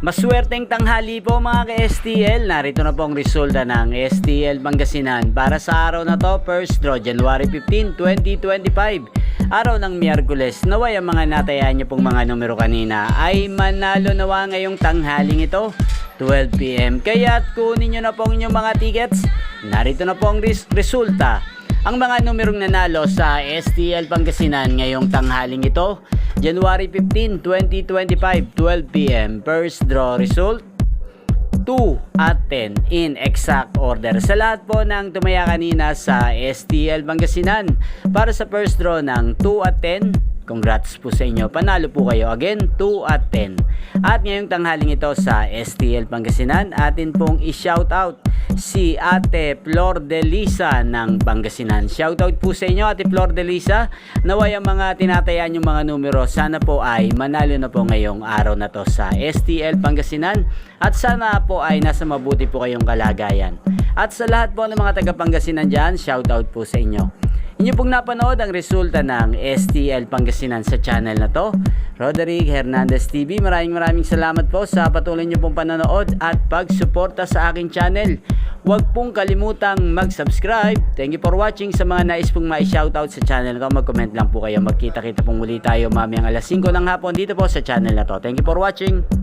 Maswerteng tanghali po mga ka-STL. Narito na po ang resulta ng STL Pangasinan para sa araw na to, first draw, January 15, 2025. Araw ng Miyerkules. Naway ang mga natayaan niyo pong mga numero kanina ay manalo nawa ngayong tanghaling ito, 12 PM. Kaya't kunin niyo na po ang inyong mga tickets. Narito na po ang resulta. Ang mga numerong nanalo sa STL Pangasinan ngayong tanghaling ito, January 15, 2025, 12 PM. First draw result, 2 at 10 in exact order. Sa lahat po ng tumaya kanina sa STL Pangasinan para sa first draw ng 2 at 10, congrats po sa inyo. Panalo po kayo. Again, 2 at 10. At ngayong tanghaling ito sa STL Pangasinan, atin pong i-shoutout si Ate Flor de Lisa ng Pangasinan. Shoutout po sa inyo, Ate Flor de Lisa. Naway ang mga tinatayaan yung mga numero, sana po ay manalo na po ngayong araw na to sa STL Pangasinan. At sana po ay nasa mabuti po kayong kalagayan. At sa lahat po ng mga taga Pangasinan dyan, shoutout po sa inyo. Inyo pong napanood ang resulta ng STL Pangasinan sa channel na to, Roderick Hernandez TV. Maraming salamat po sa patuloy nyo pong panonood at pagsuporta sa aking channel. Huwag pong kalimutang mag-subscribe. Thank you for watching. Sa mga nais pong ma-shoutout sa channel na to, mag-comment lang po kayo. Magkita-kita pong muli tayo mamayang alas 5 ng hapon dito po sa channel na to. Thank you for watching.